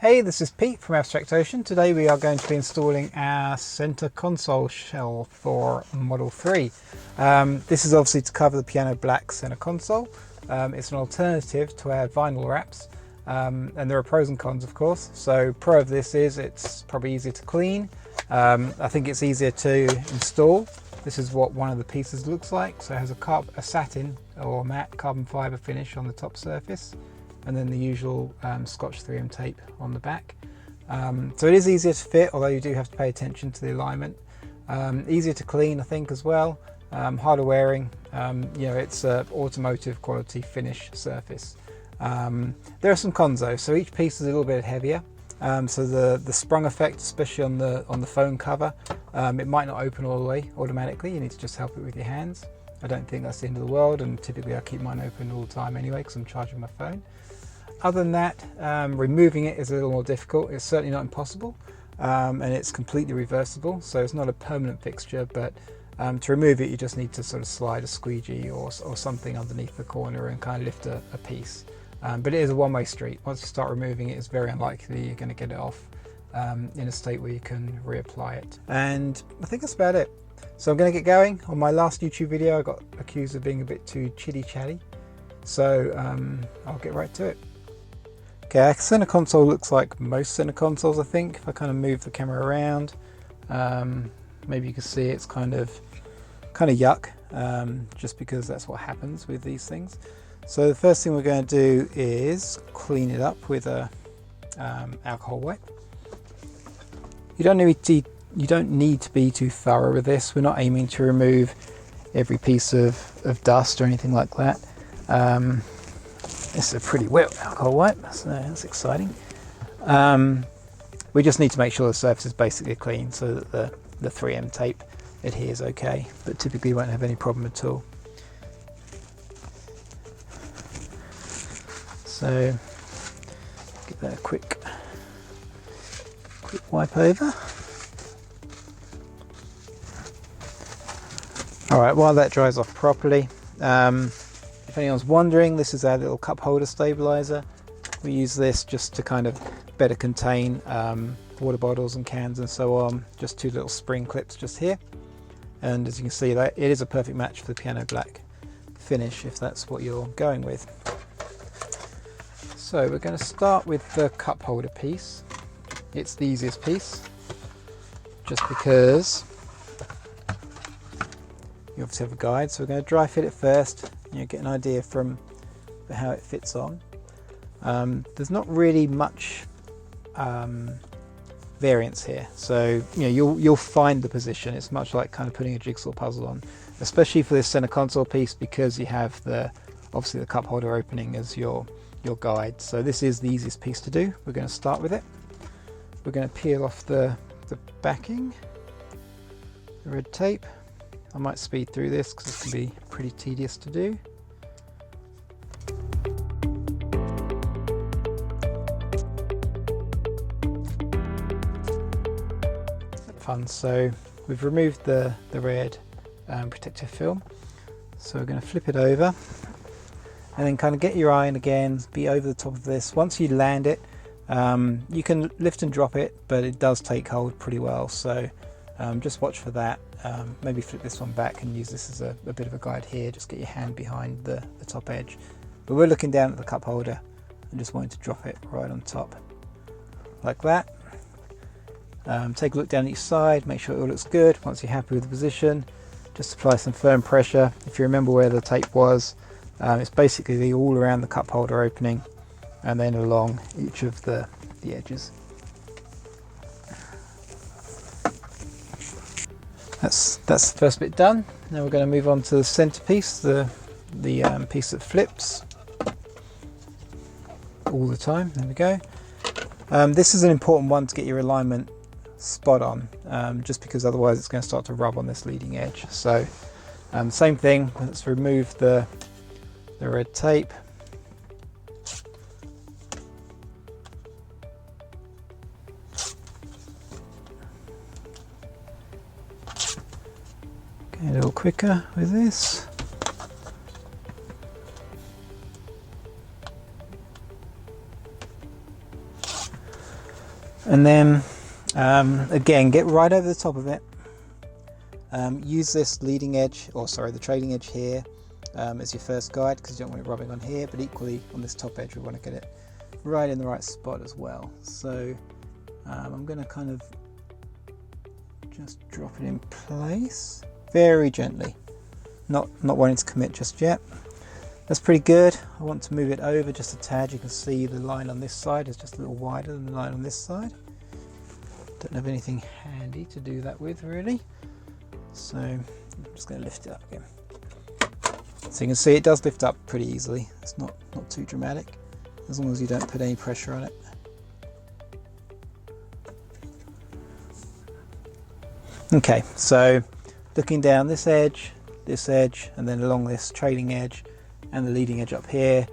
Hey, this is Pete from Abstract Ocean. Today we are going to be installing our center console shell for Model 3. This is obviously to cover the piano black center console. It's an alternative to our vinyl wraps, and there are pros and cons of course. So pro of this is it's probably easier to clean. I think it's easier to install. This is what one of the pieces looks like. So it has a satin or matte carbon fiber finish on the top surface, and then the usual Scotch 3M tape on the back. So it is easier to fit, although you do have to pay attention to the alignment. Easier to clean, I think, as well. Harder wearing. You know, it's an automotive quality finish surface. There are some cons though. So each piece is a little bit heavier. So the sprung effect, especially on the phone cover, it might not open all the way automatically. You need to just help it with your hands. I don't think that's the end of the world, and typically I keep mine open all the time anyway because I'm charging my phone. Other than that, removing it is a little more difficult. It's certainly not impossible, and it's completely reversible, so it's not a permanent fixture, but to remove it you just need to sort of slide a squeegee or something underneath the corner and kind of lift a piece. But it is a one-way street. Once you start removing it, it's very unlikely you're going to get it off in a state where you can reapply it. And I think that's about it. So I'm going to get going. On my last YouTube video I got accused of being a bit too chitty-chatty, so I'll get right to it. Okay, our center console looks like most center consoles, I think. If I kind of move the camera around, maybe you can see it's kind of yuck, just because that's what happens with these things. So the first thing we're going to do is clean it up with a alcohol wipe. You don't need to be too thorough with this. We're not aiming to remove every piece of dust or anything like that. This is a pretty wet alcohol wipe, so that's exciting. We just need to make sure the surface is basically clean so that the 3M tape adheres okay, but typically you won't have any problem at all. So give that a quick wipe over. Alright, while that dries off properly, if anyone's wondering, this is our little cup holder stabilizer. We use this just to kind of better contain water bottles and cans and so on. Just two little spring clips just here. And as you can see, that it is a perfect match for the piano black finish if that's what you're going with. So we're going to start with the cup holder piece. It's the easiest piece, just because you obviously have a guide. So we're going to dry fit it first. You know, get an idea from how it fits on. There's not really much variance here, so you know you'll find the position. It's much like kind of putting a jigsaw puzzle on, especially for this center console piece, because you have obviously the cup holder opening as your guide. So this is the easiest piece to do. We're going to start with it. We're going to peel off the backing, the red tape. I might speed through this because it can be pretty tedious to do. Fun. So we've removed the red protective film. So we're going to flip it over and then kind of get your iron again, be over the top of this. Once you land it, you can lift and drop it, but it does take hold pretty well. So just watch for that. Maybe flip this one back and use this as a bit of a guide here. Just get your hand behind the top edge. But we're looking down at the cup holder and just wanting to drop it right on top, like that. Take a look down each side, make sure it all looks good. Once you're happy with the position, just apply some firm pressure. If you remember where the tape was, it's basically all around the cup holder opening and then along each of the edges. That's the first bit done. Now we're going to move on to the centerpiece, the piece that flips all the time. There we go. This is an important one to get your alignment spot on, just because otherwise it's going to start to rub on this leading edge. So same thing, let's remove the red tape. A little quicker with this. And then again, get right over the top of it. Use this leading edge, or sorry, the trailing edge here as your first guide, because you don't want it rubbing on here, but equally on this top edge we want to get it right in the right spot as well. So I'm going to kind of just drop it in place very gently, not wanting to commit just yet. That's pretty good. I want to move it over just a tad. You can see the line on this side is just a little wider than the line on this side. Don't have anything handy to do that with really, so I'm just going to lift it up again. So you can see it does lift up pretty easily. It's not too dramatic, as long as you don't put any pressure on it. Okay, so looking down this edge, and then along this trailing edge and the leading edge up here,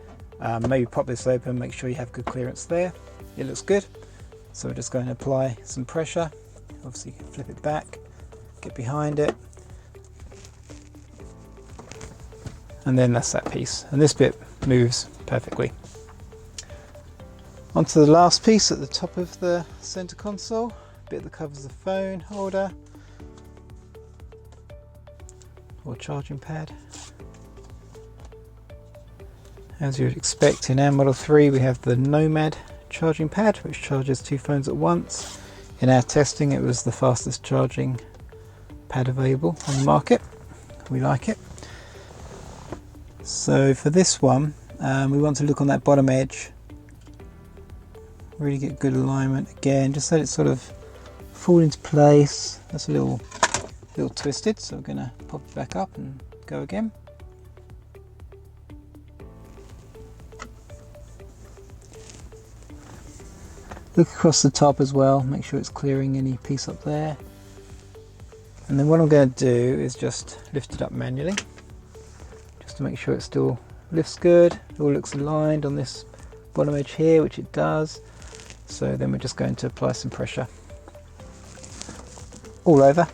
maybe pop this open, make sure you have good clearance there. It looks good. So we're just going to apply some pressure. Obviously flip it back, get behind it, and then that's that piece, and this bit moves perfectly. Onto the last piece at the top of the center console, bit that covers the phone holder or charging pad. As you would expect in our Model 3, we have the Nomad charging pad, which charges 2 phones at once. In our testing, it was the fastest charging pad available on the market. We like it. So for this one, we want to look on that bottom edge, really get good alignment again, just let it sort of fall into place. That's a little twisted, so we're going to pop it back up and go again. Look across the top as well, make sure it's clearing any piece up there. And then what I'm going to do is just lift it up manually, just to make sure it still lifts good, it all looks aligned on this bottom edge here, which it does. So then we're just going to apply some pressure all over.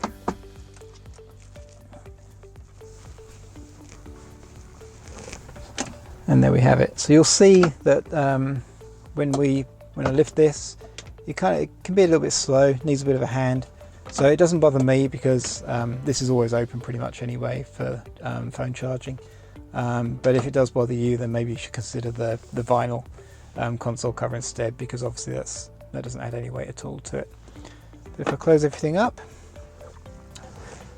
And there we have it. So you'll see that when I lift this, it can be a little bit slow, needs a bit of a hand. So it doesn't bother me because this is always open pretty much anyway for phone charging. But if it does bother you, then maybe you should consider the vinyl console cover instead, because obviously that doesn't add any weight at all to it. But if I close everything up,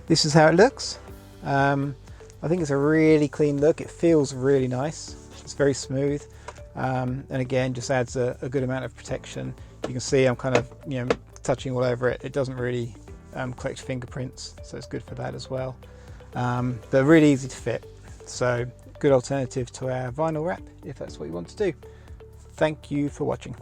this is how it looks. I think it's a really clean look. It feels really nice. It's very smooth. And again, just adds a good amount of protection. You can see I'm kind of touching all over it. It doesn't really collect fingerprints, so it's good for that as well. They're really easy to fit, so good alternative to our vinyl wrap if that's what you want to do. Thank you for watching.